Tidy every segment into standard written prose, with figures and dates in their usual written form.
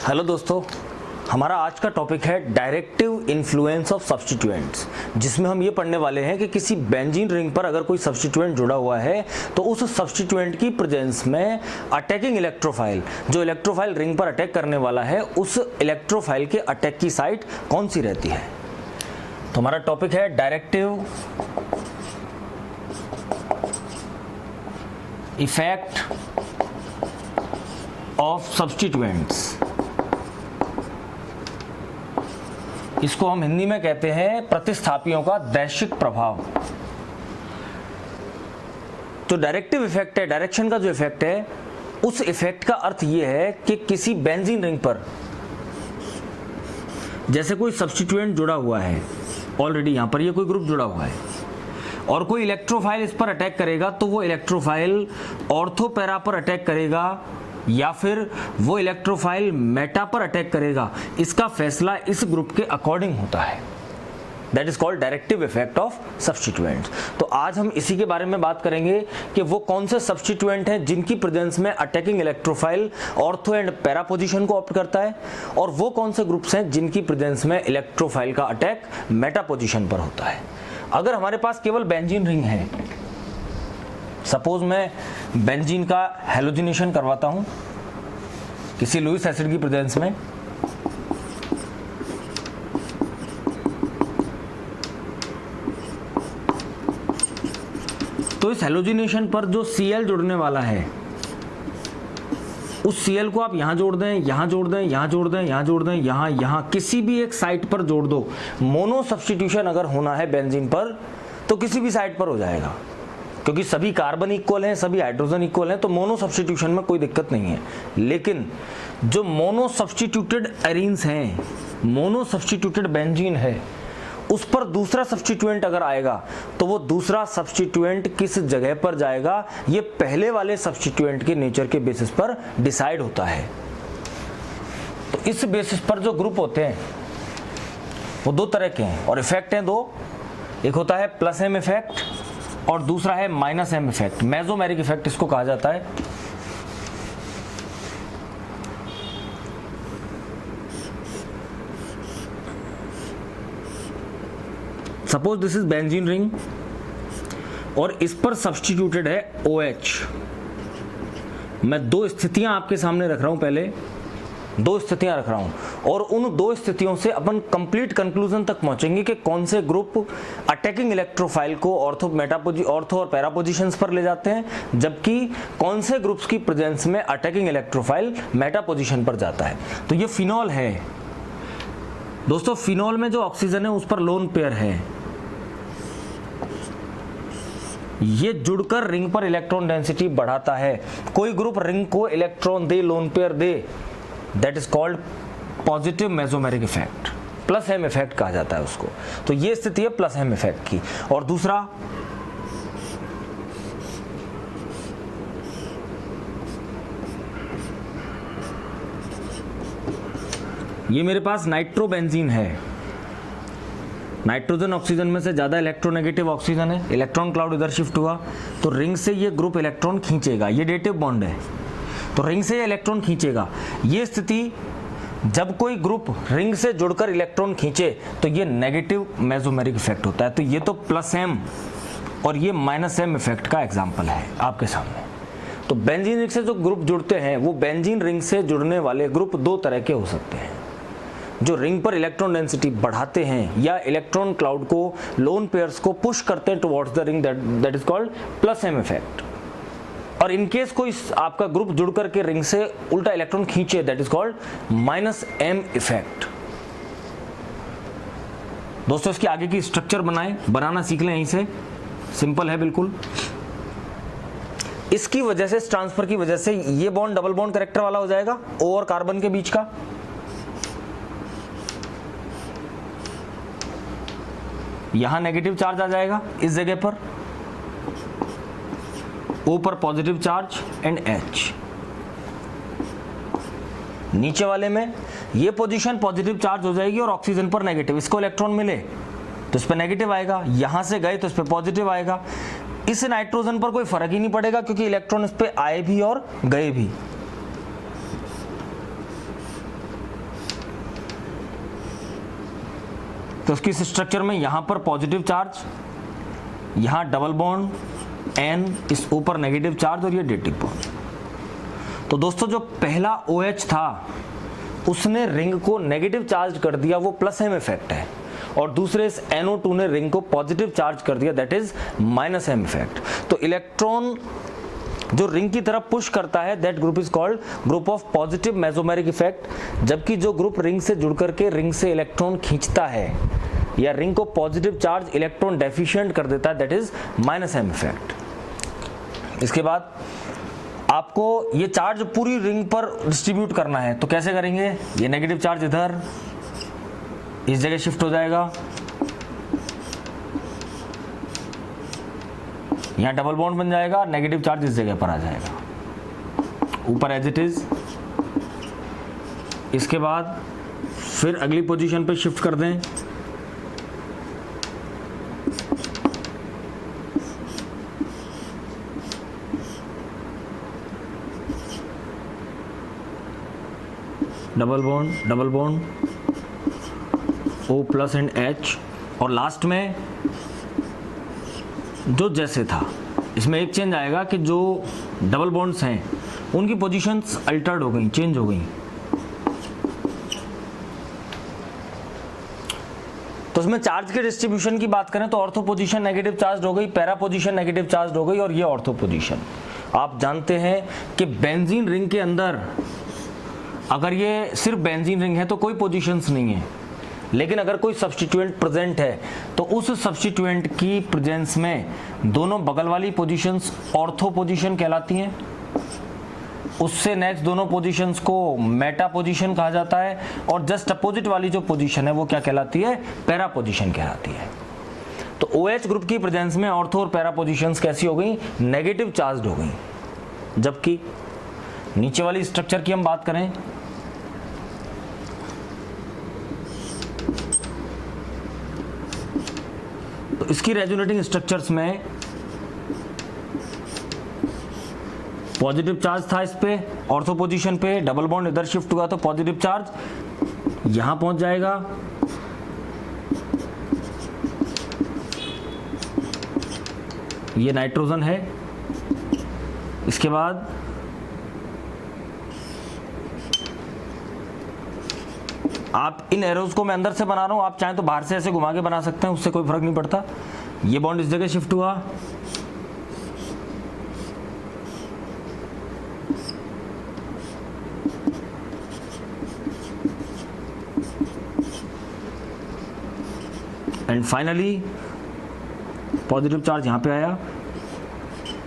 Hello दोस्तों, हमारा आज का टॉपिक है डायरेक्टिव इन्फ्लुएंस ऑफ सब्स्टिट्यूएंट्स, जिसमें हम ये पढ़ने वाले हैं कि किसी बेंजीन रिंग पर अगर कोई सब्स्टिट्यूएंट जुड़ा हुआ है तो उस सब्स्टिट्यूएंट की प्रेजेंस में अटैकिंग इलेक्ट्रोफाइल, जो इलेक्ट्रोफाइल रिंग पर अटैक करने वाला है, उस इलेक्ट्रोफाइल के अटैक की साइट कौन सी रहती है। तो हमारा टॉपिक है डायरेक्टिव इफेक्ट ऑफ सब्स्टिट्यूएंट्स। इसको हम हिंदी में कहते हैं प्रतिस्थापियों का दैशिक प्रभाव। जो डायरेक्टिव इफेक्ट है, डायरेक्शन का जो इफेक्ट है, उस इफेक्ट का अर्थ यह है कि किसी बेंजीन रिंग पर जैसे कोई सब्स्टिट्यूएंट जुड़ा हुआ है, ऑलरेडी यहां पर ये कोई ग्रुप जुड़ा हुआ है और कोई इलेक्ट्रोफाइल इस पर अटैक करेगा तो वो इलेक्ट्रोफाइल ऑर्थो पैरा पर अटैक करेगा या फिर वो इलेक्ट्रोफाइल मेटा पर अटैक करेगा, इसका फैसला इस ग्रुप के अकॉर्डिंग होता है। That is called directive effect of substituents. तो आज हम इसी के बारे में बात करेंगे कि वो कौन से सब्स्टिट्यूएंट हैं जिनकी प्रेजेंस में attacking electrophile ortho and para position को ऑप्ट करता है, और वो कौन से ग्रुप्स हैं जिनकी प्रेजेंस में इलेक्ट्रोफाइल का अटैक मेटा पोजीशन पर होता है। अगर हमारे पास केवल बेंजीन रिंग है, सपोज मैं बेंजीन का हैलोजिनेशन करवाता हूं किसी लुईस एसिड की प्रेजेंस में, तो इस हैलोजिनेशन पर जो Cl जुड़ने वाला है, उस Cl को आप यहां जोड़ दें, यहां जोड़ दें, यहां जोड़ दें, यहां जोड़ दें, यहां किसी भी एक साइट पर जोड़ दो। मोनो सब्स्टिट्यूशन अगर होना है बेंजीन पर तो किसी भी साइट पर हो जाएगा, क्योंकि सभी कार्बन इक्वल हैं, सभी हाइड्रोजन इक्वल हैं, तो मोनो सब्स्टिट्यूशन में कोई दिक्कत नहीं है। लेकिन जो मोनो सब्स्टिट्यूटेड एरीन्स हैं, मोनो सब्स्टिट्यूटेड बेंजीन है, उस पर दूसरा सब्स्टिट्यूएंट अगर आएगा तो वो दूसरा सब्स्टिट्यूएंट किस जगह पर जाएगा, ये पहले वाले सब्स्टिट्यूएंट के नेचर के बेसिस पर डिसाइड होता है। तो इस बेसिस पर जो ग्रुप होते हैं वो दो तरह के हैं और इफेक्ट हैं दो। एक होता है प्लस एम इफेक्ट और दूसरा है minus M effect. Mesomeric effect इसको कहा जाता है। Suppose this is benzene ring और इस पर सब्स्टिट्यूटेड है OH। मैं दो स्थितियां आपके सामने रख रहा हूं, पहले दो स्थितियां रख रहा हूं और उन दो स्थितियों से अपन कंप्लीट कंक्लूजन तक पहुंचेंगे कि कौन से ग्रुप अटैकिंग इलेक्ट्रोफाइल को ऑर्थो और पैरा पोजीशंस पर ले जाते हैं, जबकि कौन से ग्रुप्स की प्रेजेंस में अटैकिंग इलेक्ट्रोफाइल मेटा पोजीशन पर जाता है। तो ये फिनॉल है दोस्तों। फिनॉल में जो ऑक्सीजन है उस पर लोन पेयर है, ये जुड़कर रिंग पर इलेक्ट्रॉन डेंसिटी बढ़ाता है। कोई ग्रुप रिंग को इलेक्ट्रॉन दे, लोन पेयर दे, that is called positive mesomeric effect. Plus M effect कहा जाता है उसको। तो ये स्थिति है प्लस एम इफेक्ट की। और दूसरा, ये मेरे पास नाइट्रोबेंजीन है, नाइट्रोजन ऑक्सीजन में से ज्यादा इलेक्ट्रोनेगेटिव ऑक्सीजन है, इलेक्ट्रॉन क्लाउड इधर शिफ्ट हुआ तो रिंग से ये ग्रुप इलेक्ट्रॉन खींचेगा, ये डेटिव बॉन्ड है तो रिंग से ये इलेक्ट्रॉन खींचेगा। ये स्थिति जब कोई ग्रुप रिंग से जुड़कर इलेक्ट्रॉन खींचे तो ये नेगेटिव मेसोमेरिक इफेक्ट होता है। तो ये तो प्लस एम और ये माइनस एम इफेक्ट का एग्जाम्पल है आपके सामने। तो बेंजीन रिंग से जो ग्रुप जुड़ते हैं वो बेंजीन रिंग से जुड़ने वाले ग्रुप दो तरह के हो सकते हैं, जो रिंग पर इलेक्ट्रॉन डेंसिटी बढ़ाते हैं या इलेक्ट्रॉन क्लाउड को, लोन पेयर्स को पुश करते हैं towards the ring, that is called plus M effect. और इन केस कोई आपका ग्रुप जुड़ करके रिंग से उल्टा इलेक्ट्रॉन खींचे, that is called minus M effect. दोस्तों इसकी आगे की स्ट्रक्चर बनाना सीख लें, यहीं से सिंपल है बिल्कुल। इसकी वजह से, इस ट्रांसफर की वजह से ये बॉन्ड डबल बॉन्ड कैरेक्टर वाला हो जाएगा, O और कार्बन के बीच का। यहां नेगेटिव चार्ज आ जाएगा इस जगह पर, O पर पॉजिटिव चार्ज एंड H। नीचे वाले में ये पोजीशन पॉजिटिव चार्ज हो जाएगी और ऑक्सीजन पर नेगेटिव, इसको इलेक्ट्रॉन मिले तो इस पर नेगेटिव आएगा, यहां से गए तो इस पर पॉजिटिव आएगा। इस नाइट्रोजन पर कोई फर्क ही नहीं पड़ेगा क्योंकि इलेक्ट्रॉन इस पे आए भी और गए भी। तो उसकी स्ट्रक्चर में यहां पर पॉजिटिव चार्ज, यहां डबल बॉन्ड N, इस ऊपर नेगेटिव चार्ज और ये डेटिव बॉन्ड। तो दोस्तों जो पहला OH था उसने रिंग को नेगेटिव चार्ज कर दिया, वो प्लस M इफेक्ट है, और दूसरे इस NO2 ने रिंग को पॉजिटिव चार्ज कर दिया, that is minus M effect. तो इलेक्ट्रॉन जो रिंग की तरफ पुश करता है that group is called group of positive mesomeric effect, जबकि जो ग्रुप रिंग से जुड़ करके रिंग से इलेक्ट्रॉन खींचता है या रिंग को पॉजिटिव चार्ज इलेक्ट्रॉन डेफिशिएंट कर देता है that is minus M effect. इसके बाद आपको ये चार्ज पूरी रिंग पर डिस्ट्रीब्यूट करना है, तो कैसे करेंगे? ये नेगेटिव चार्ज इधर इस जगह शिफ्ट हो जाएगा, यहां डबल बॉन्ड बन जाएगा, नेगेटिव चार्ज इस जगह पर आ जाएगा ऊपर एज इट इज। इसके बाद फिर अगली पोजीशन पे शिफ्ट कर दें, double bond O plus and H, और लास्ट में जो जैसे था इसमें एक चेंज आएगा कि जो डबल बॉन्ड्स हैं उनकी पोजीशंस अल्टर्ड हो गई, चेंज हो गई। तो इसमें चार्ज के डिस्ट्रीब्यूशन की बात करें तो ऑर्थो पोजीशन नेगेटिव चार्ज हो गई, पैरा पोजीशन नेगेटिव चार्ज हो गई, और ये ऑर्थो पोजीशन। आप जानते हैं कि बेंजीन रिंग के अंदर अगर ये सिर्फ बेंजीन रिंग है तो कोई पोजीशंस नहीं है, लेकिन अगर कोई सब्स्टिट्यूएंट प्रेजेंट है तो उस सब्स्टिट्यूएंट की प्रेजेंस में दोनों बगल वाली पोजीशंस ऑर्थो पोजीशन कहलाती हैं, उससे नेक्स्ट दोनों पोजीशंस को मेटा पोजीशन कहा जाता है, और जस्ट अपोजिट वाली जो पोजीशन है वो क्या कहलाती है? पैरा पोजीशन कहलाती है। तो OH ग्रुप की प्रेजेंस में ऑर्थो और पैरा पोजीशंस कैसी हो गई? नेगेटिव चार्ज हो गई। जबकि नीचे वाली स्ट्रक्चर की हम बात करें तो इसकी रेजोनेटिंग स्ट्रक्चर्स में पॉजिटिव चार्ज था इस पे ऑर्थो पोजीशन पे, डबल बॉन्ड इधर शिफ्ट हुआ तो पॉजिटिव चार्ज यहां पहुंच जाएगा, ये नाइट्रोजन है। इसके बाद आप इन एरोज को मैं अंदर से बना रहा हूं, आप चाहें तो बाहर से ऐसे घुमा के बना सकते हैं, उससे कोई फर्क नहीं पड़ता। ये बॉन्ड इस जगह शिफ्ट हुआ, एंड फाइनली पॉजिटिव चार्ज यहां पे आया,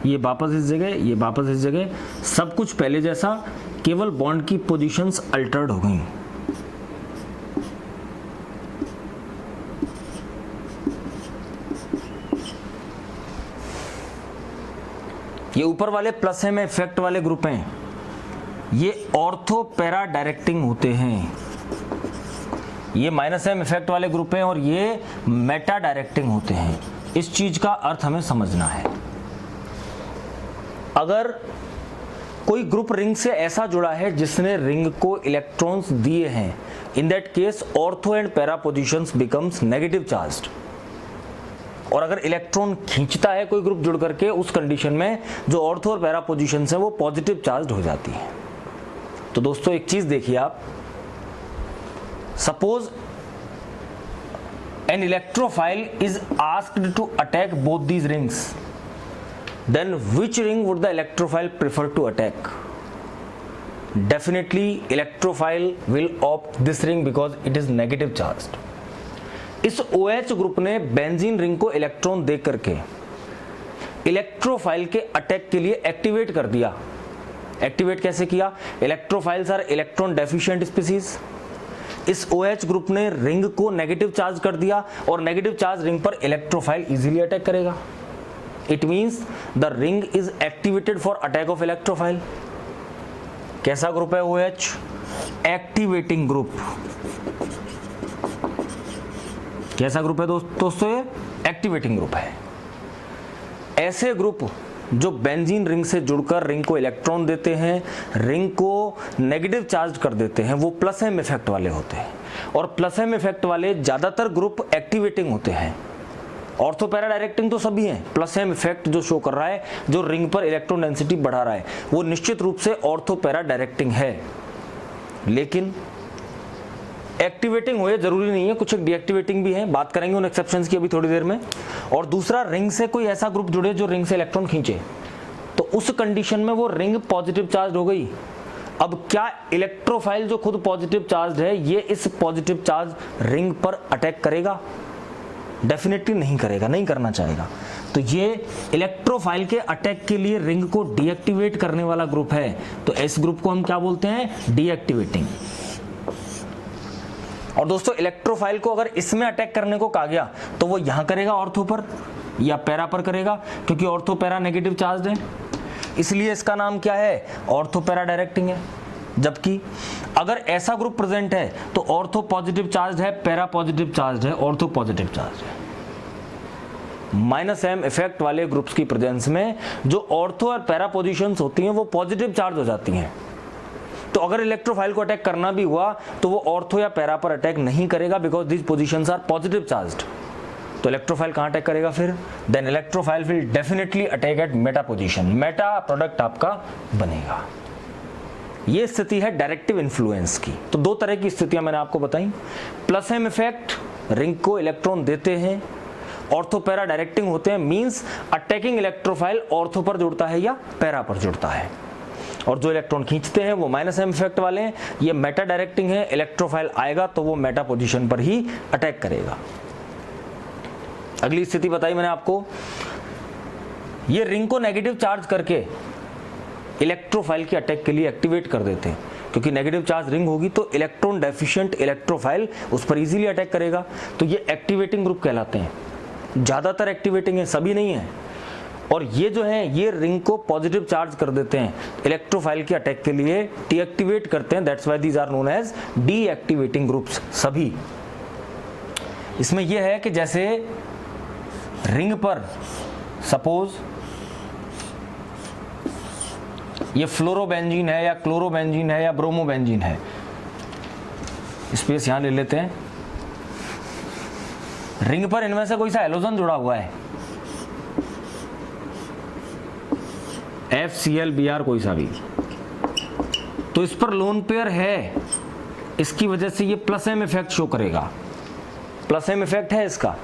ये वापस इस जगह, ये वापस इस जगह, सब कुछ पहले जैसा, केवल बॉन्ड की पोजीशंस अल्टर्ड हो गई। ये ऊपर वाले प्लस M इफेक्ट वाले ग्रुप हैं, ये ऑर्थो पैरा डायरेक्टिंग होते हैं, ये माइनस M इफेक्ट वाले ग्रुप हैं, और ये मेटा डायरेक्टिंग होते हैं। इस चीज का अर्थ हमें समझना है। अगर कोई ग्रुप रिंग से ऐसा जुड़ा है जिसने रिंग को इलेक्ट्रॉन्स दिए हैं, in that case ortho and para positions becomes negative charged, और अगर इलेक्ट्रॉन खींचता है कोई ग्रुप जुड़ करके, उस कंडीशन में जो ऑर्थो और पैरा पोजीशंस है वो पॉजिटिव चार्ज हो जाती है। तो दोस्तों एक चीज देखिए आप, suppose an electrophile is asked to attack both these rings, then which ring would the electrophile prefer to attack? Definitely electrophile will opt this ring because it is negative charged. इस OH ग्रुप ने benzene ring को electron दे करके electrophile के attack के लिए activate कर दिया। एक्टिवेट कैसे किया? Electrophiles are electron deficient species. इस OH ग्रुप ने रिंग को नेगेटिव चार्ज कर दिया, और नेगेटिव चार्ज रिंग पर इलेक्ट्रोफाइल इजीली अटैक करेगा। It means the ring is activated for attack of electrophile. कैसा ग्रुप है OH? Activating group. कैसा ग्रुप है दोस्तों? ये एक्टिवेटिंग ग्रुप है। ऐसे ग्रुप जो बेंजीन रिंग से जुड़कर रिंग को इलेक्ट्रॉन देते हैं, रिंग को नेगेटिव चार्ज कर देते हैं, वो प्लस एम इफेक्ट वाले होते हैं। और प्लस एम इफेक्ट वाले ज़्यादातर ग्रुप एक्टिवेटिंग होते हैं। ऑर्थो पैरा डायरेक्टिंग तो सभी हैं, प्लस एम इफेक्ट जो शो कर रहा है, जो रिंग पर इलेक्ट्रॉन डेंसिटी बढ़ा रहा है, वो निश्चित रूप से ऑर्थो पैरा डायरेक्टिंग है। लेकिन एक्टिवेटिंग हो जरूरी नहीं है, कुछ एक डीएक्टिवेटिंग भी है, बात करेंगे उन एक्सेप्शंस की अभी थोड़ी देर में। और दूसरा, रिंग से कोई ऐसा ग्रुप जुड़े जो रिंग से इलेक्ट्रॉन खींचे, तो उस कंडीशन में वो रिंग पॉजिटिव चार्ज हो गई। अब क्या इलेक्ट्रोफाइल जो खुद पॉजिटिव चार्ज है, ये इस पॉजिटिव चार्ज रिंग पर अटैक करेगा? डेफिनेटली नहीं करेगा, नहीं करना चाहेगा। तो ये इलेक्ट्रोफाइल के अटैक के लिए रिंग को डीएक्टिवेट करने वाला ग्रुप है। तो इस ग्रुप को हम क्या बोलते हैं? डीएक्टिवेटिंग। और दोस्तों, इलेक्ट्रोफाइल को अगर इसमें अटैक करने को कहा गया तो वो यहां करेगा ऑर्थो पर या पैरा पर करेगा, क्योंकि ऑर्थो पैरा नेगेटिव चार्ज है, इसलिए इसका नाम क्या है? ऑर्थो पैरा डायरेक्टिंग है। जबकि अगर ऐसा ग्रुप प्रेजेंट है तो ऑर्थो पॉजिटिव चार्ज है, पैरा पॉजिटिव चार्ज है, ऑर्थो पॉजिटिव चार्ज है। माइनस एम इफेक्ट वाले ग्रुप्स की प्रेजेंस में जो ऑर्थो और पैरा पोजीशंस होती हैं वो पॉजिटिव चार्ज हो जाती हैं। तो अगर इलेक्ट्रोफाइल को अटैक करना भी हुआ तो वो ऑर्थो या पैरा पर अटैक नहीं करेगा, because these positions are positive charged. तो इलेक्ट्रोफाइल कहां अटैक करेगा फिर? Then electrophile will definitely attack at meta position, meta product आपका बनेगा। ये स्थिति है डायरेक्टिव इन्फ्लुएंस की। तो दो तरह की स्थितियां मैंने आपको बताई। प्लस एम इफेक्ट, रिंग को इलेक्ट्रॉन देते हैं, ऑर्थो पैरा डायरेक्टिंग होते हैं, मींस अटैकिंग इलेक्ट्रोफाइल ऑर्थो पर जुड़ता है या पैरा पर जुड़ता है। और जो इलेक्ट्रॉन खींचते हैं वो माइनस एम इफेक्ट वाले हैं, ये मेटा डायरेक्टिंग है। इलेक्ट्रोफाइल आएगा तो वो मेटा पोजीशन पर ही अटैक करेगा। अगली स्थिति बताई मैंने आपको, ये रिंग को नेगेटिव चार्ज करके इलेक्ट्रोफाइल के अटैक के लिए एक्टिवेट कर देते हैं, क्योंकि नेगेटिव चार्ज रिंग होगी तो इलेक्ट्रॉन डेफिशिएंट इलेक्ट्रोफाइल उस पर इजीली अटैक करेगा। तो ये एक्टिवेटिंग ग्रुप कहलाते हैं। ज़्यादातर एक्टिवेटिंग है, सभी नहीं है। और ये जो है ये रिंग को पॉजिटिव चार्ज कर देते हैं, इलेक्ट्रोफाइल के अटैक के लिए डीएक्टिवेट करते हैं। That's why these are known as deactivating groups सभी। इसमें यह है कि जैसे रिंग पर सपोज ये फ्लोरोबेंजीन है या क्लोरोबेंजीन है या ब्रोमोबेंजीन है, स्पेस यहां ले लेते हैं। रिंग पर इनमें से कोई सा हैलोजन जुड़ा हुआ है, FCl Br कोई सा भी, तो इस पर लोन पेयर है, इसकी वजह से ये प्लस एम इफेक्ट शो करेगा। प्लस एम इफेक्ट है इसका,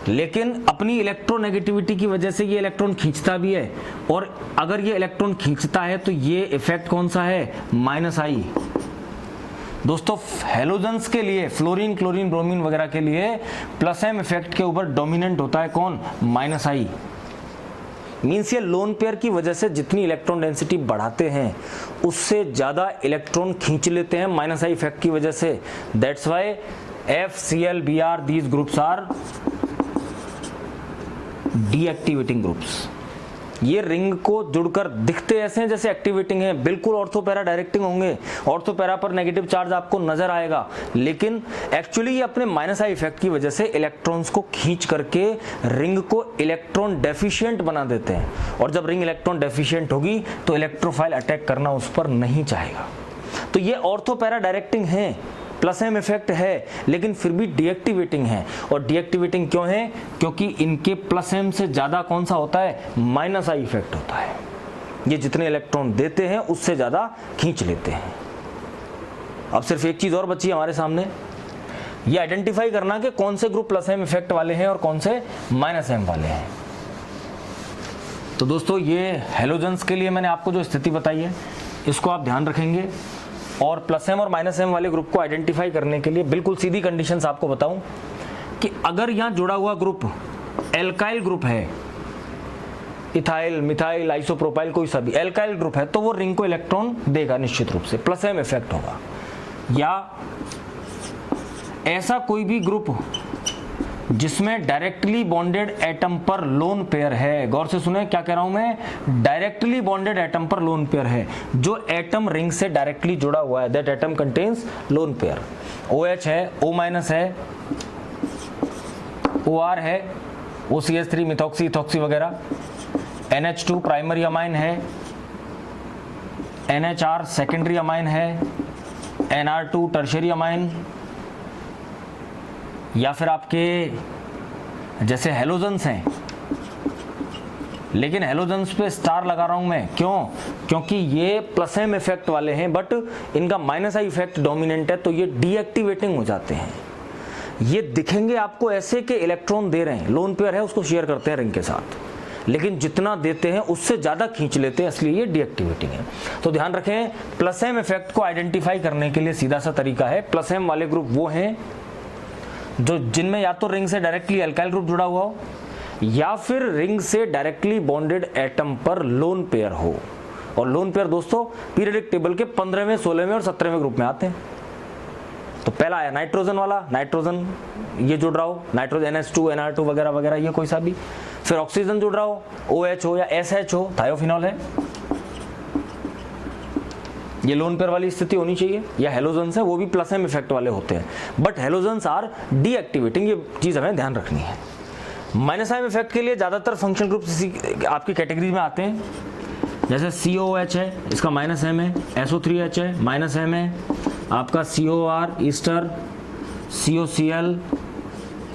लेकिन अपनी इलेक्ट्रोनेगेटिविटी की वजह से ये इलेक्ट्रॉन खींचता भी है। और अगर ये इलेक्ट्रॉन खींचता है तो ये इफेक्ट कौन सा है? माइनस आई। दोस्तों, हैलोजेंस के लिए, फ्लोरीन, क्लोरीन, ब्रोमीन वगैरह के लिए प्लस एम इफेक्ट के ऊपर डोमिनेंट होता है कौन? माइनस आई। मीन्स ये लोन पेयर की वजह से जितनी इलेक्ट्रॉन डेंसिटी बढ़ाते हैं उससे ज्यादा इलेक्ट्रॉन खींच लेते हैं माइनस आई इफेक्ट की वजह से। That's why FCl Br these groups are deactivating groups. ये रिंग को जुड़कर दिखते ऐसे हैं जैसे एक्टिवेटिंग है, बिल्कुल ऑर्थो पैरा डायरेक्टिंग होंगे, ऑर्थो पैरा पर नेगेटिव चार्ज आपको नजर आएगा, लेकिन एक्चुअली ये अपने माइनस आई इफेक्ट की वजह से इलेक्ट्रॉन्स को खींच करके रिंग को इलेक्ट्रॉन डेफिशिएंट बना देते हैं। और जब रिंग इलेक्ट्रॉन डेफिशिएंट होगी तो इलेक्ट्रोफाइल अटैक करना उस पर नहीं चाहेगा। तो ये ऑर्थो पैरा डायरेक्टिंग है, प्लस एम इफेक्ट है, लेकिन फिर भी डीएक्टिवेटिंग है। और डीएक्टिवेटिंग क्यों है? क्योंकि इनके प्लस एम से ज्यादा कौन सा होता है? माइनस आई इफेक्ट होता है। ये जितने इलेक्ट्रॉन देते हैं उससे ज्यादा खींच लेते हैं। अब सिर्फ एक चीज और बची हमारे सामने, ये आइडेंटिफाई करना कि कौन से ग्रुप प्लस एम इफेक्ट वाले हैं और कौन से माइनस एम वाले हैं। तो दोस्तों, ये हैलोजेंस के लिए मैंने आपको जो स्थिति बताई है इसको आप ध्यान रखेंगे। और प्लस एम और माइनस एम वाले ग्रुप को आइडेंटिफाई करने के लिए बिल्कुल सीधी कंडीशंस आपको बताऊं कि अगर यहां जुड़ा हुआ ग्रुप एल्काइल ग्रुप है, इथाइल, मिथाइल, आइसोप्रोपाइल, कोई सा भी एल्काइल ग्रुप है, तो वो रिंग को इलेक्ट्रॉन देगा निश्चित रूप से, प्लस एम इफेक्ट होगा। या ऐसा कोई भी ग्रुप जिसमें डायरेक्टली बॉन्डेड एटम पर लोन पेयर है, गौर से सुने क्या कह रहा हूं मैं, डायरेक्टली बॉन्डेड एटम पर लोन पेयर है, जो एटम रिंग से डायरेक्टली जुड़ा हुआ है, that atom contains lone pair. OH है, O- है, OR है, OCH3, मिथॉक्सी, इथॉक्सी वगैरह, NH2 प्राइमरी अमाइन है, NHR सेकेंडरी अमाइन है, NR2 टर्शियरी अमाइन, या फिर आपके जैसे हेलोजन्स हैं, लेकिन हेलोजन्स पे स्टार लगा रहा हूं मैं, क्यों? क्योंकि ये प्लस एम इफेक्ट वाले हैं बट इनका माइनस आई इफेक्ट डोमिनेंट है, तो ये डीएक्टिवेटिंग हो जाते हैं। ये दिखेंगे आपको ऐसे कि इलेक्ट्रॉन दे रहे हैं, लोन पेयर है उसको शेयर करते हैं रिंग के साथ, लेकिन जितना देते हैं उससे ज़्यादा खींच लेते हैं, इसलिए ये डीएक्टिवेटिंग है। तो ध्यान रखें, प्लस एम इफेक्ट को आइडेंटिफाई करने के लिए सीधा सा तरीका है, प्लस एम वाले ग्रुप वो हैं जो जिनमें या तो रिंग से डायरेक्टली अल्काइल ग्रुप जुड़ा हुआ हो या फिर रिंग से डायरेक्टली बॉन्डेड एटम पर लोन पेयर हो। और लोन पेयर दोस्तों पीरियडिक टेबल के 15वें, 16वें और 17वें ग्रुप में आते हैं। तो पहला आया नाइट्रोजन वाला, नाइट्रोजन ये जुड़ रहा हो, नाइट्रोजन NH2 NR2 वगैरह वगैरह, ये कोई सा भी। फिर ऑक्सीजन जुड़ रहा हो, OH हो या SH हो, थायोफिनॉल है, ये लोन पेयर वाली स्थिति होनी चाहिए। या हेलोजन्स है, वो भी प्लस एम इफेक्ट वाले होते हैं, बट हेलोजन्स आर डीएक्टिवेटिंग, ये चीज़ हमें ध्यान रखनी है। माइनस एम इफेक्ट के लिए ज़्यादातर फंक्शनल ग्रुप इसी आपकी कैटेगरी में आते हैं, जैसे COOH है, इसका माइनस एम है, SO3H है, माइनस एम है, आपका COR Easter, COCl,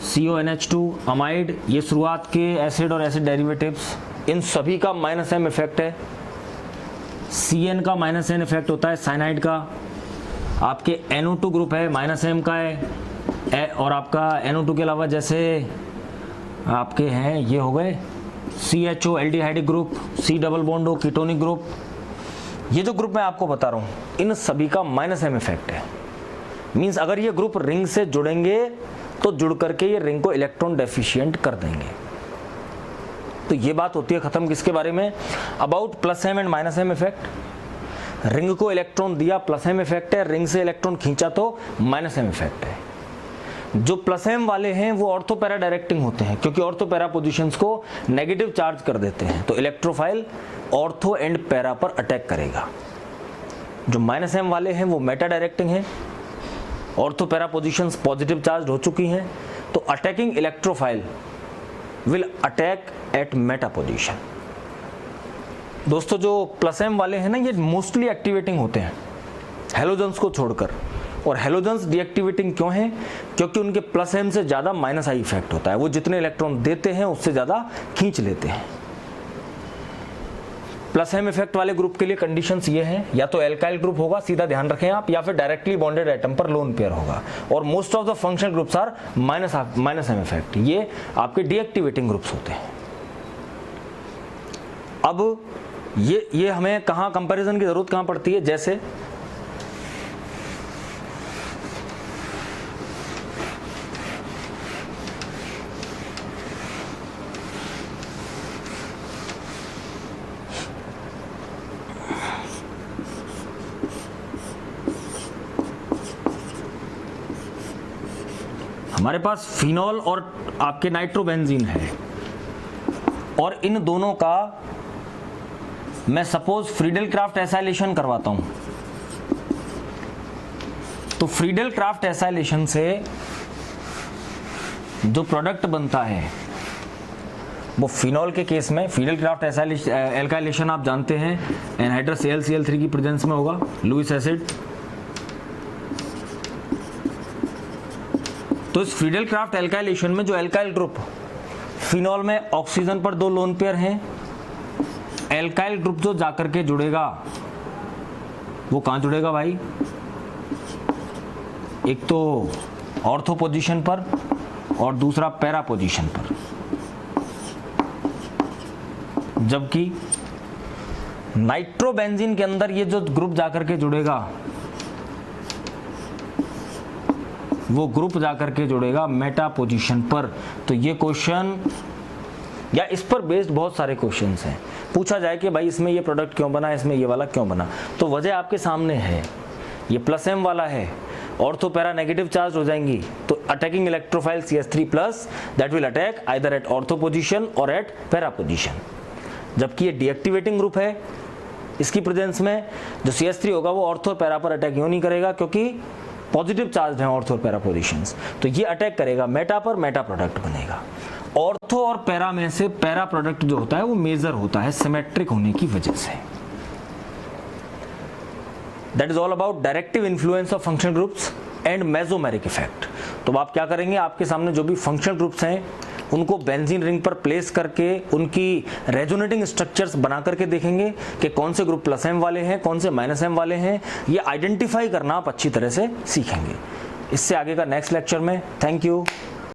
CONH2 amide, ये शुरुआत के एसिड और एसिड डेरिवेटिव्स, इन सभी का माइनस एम इफेक्ट है। CN का माइनस एन इफेक्ट होता है साइनाइड का। आपके NO2 ग्रुप है, माइनस एम का है। और आपका NO2 के अलावा जैसे आपके हैं ये हो गए CHO aldehydic group, C double bond हो कीटोनिक ग्रुप, ये जो ग्रुप मैं आपको बता रहा हूँ इन सभी का माइनस एम इफेक्ट है। मीन्स अगर ये ग्रुप रिंग से जुड़ेंगे तो जुड़ करके ये रिंग को इलेक्ट्रॉन डेफिशिएंट कर देंगे। तो ये बात होती है खत्म किसके बारे में? About plus M and minus M effect. Ring को इलेक्ट्रॉन दिया प्लस एम इफेक्ट है, रिंग से इलेक्ट्रॉन खींचा तो माइनस एम इफेक्ट है। जो प्लस एम वाले हैं वो ऑर्थो पैरा डायरेक्टिंग होते हैं, क्योंकि ऑर्थो पैरा पोजिशंस को नेगेटिव चार्ज कर देते हैं, तो इलेक्ट्रोफाइल ऑर्थो एंड पैरा पर अटैक करेगा। जो माइनस एम वाले हैं वो मेटा डायरेक्टिंग है, ortho para positions positive charge हो चुकी हैं, तो attacking electrophile will attack at Meta position. दोस्तों जो प्लस एम वाले हैं ना ये मोस्टली एक्टिवेटिंग होते हैं हेलोजन्स को छोड़कर। और हेलोजन्स डीएक्टिवेटिंग क्यों हैं? क्योंकि उनके प्लस एम से ज़्यादा माइनस आई इफेक्ट होता है, वो जितने इलेक्ट्रॉन देते हैं उससे ज़्यादा खींच लेते हैं। प्लस एम इफेक्ट वाले ग्रुप के लिए कंडीशंस ये हैं, या तो एल्काइल ग्रुप होगा, सीधा ध्यान रखें आप, या फिर डायरेक्टली बॉन्डेड एटम पर लोन पेयर होगा। और most of the functional groups are minus M effect, ये आपके डीएक्टिवेटिंग ग्रुप्स होते हैं। अब ये हमें कहाँ कंपैरिजन की जरूरत कहाँ पड़ती है? जैसे हमारे पास फिनॉल और आपके नाइट्रोबेंजीन है, और इन दोनों का मैं सपोज फ्रीडल क्राफ्ट एसाइलेशन करवाता हूं, तो फ्रीडल क्राफ्ट एसाइलेशन से जो प्रोडक्ट बनता है वो फिनॉल के केस में फ्रीडल क्राफ्ट एल्काइलेशन आप जानते हैं, एनहाइड्रस AlCl3 की प्रेजेंस में होगा, लुईस एसिड। तो इस फ्रीडल क्राफ्ट एल्काइलेशन में जो एल्काइल ग्रुप फिनॉल में ऑक्सीजन पर 2 लोन पेयर हैं, एल्काइल ग्रुप जो जाकर के जुड़ेगा वो कहां जुड़ेगा भाई? एक तो ऑर्थो पोजीशन पर और दूसरा पैरा पोजीशन पर। जबकि नाइट्रोबेंजीन के अंदर ये जो ग्रुप जाकर के जुड़ेगा वो ग्रुप जाकर के जुड़ेगा मेटा पोजीशन पर। तो ये क्वेश्चन या इस पर बेस्ड बहुत सारे क्वेश्चंस हैं। पूछा जाए कि भाई इसमें ये प्रोडक्ट क्यों बना, इसमें ये वाला क्यों बना, तो वजह आपके सामने है। ये प्लस एम वाला है, ऑर्थो पैरा नेगेटिव चार्ज हो जाएंगी, तो attacking electrophile CH3+ that will attack either at ortho position और एट पैरा पोजीशन। जबकि ये डीएक्टिवेटिंग ग्रुप है, इसकी प्रेजेंस में जो CH3 होगा वो ऑर्थो पैरा पर अटैक क्यों नहीं करेगा? क्योंकि पॉजिटिव चार्ज है ऑर्थो पैरा पोजीशंस, तो ये अटैक करेगा मेटा पर, मेटा प्रोडक्ट बनेगा। ऑर्थो और पैरा में से पैरा प्रोडक्ट जो होता है वो मेजर होता है सिमेट्रिक होने की वजह से। That is all about directive influence of functional groups and mesomeric effect. तो आप क्या करेंगे, आपके सामने जो भी फंक्शनल ग्रुप्स हैं उनको बेंजीन रिंग पर प्लेस करके उनकी रेजोनेटिंग स्ट्रक्चर्स बना करके देखेंगे कि कौन से ग्रुप प्लस एम वाले हैं, कौन से माइनस एम वाले हैं। ये आइडेंटिफाई करना आप अच्छी तरह से सीखेंगे। इससे आगे का नेक्स्ट लेक्चर में। Thank you.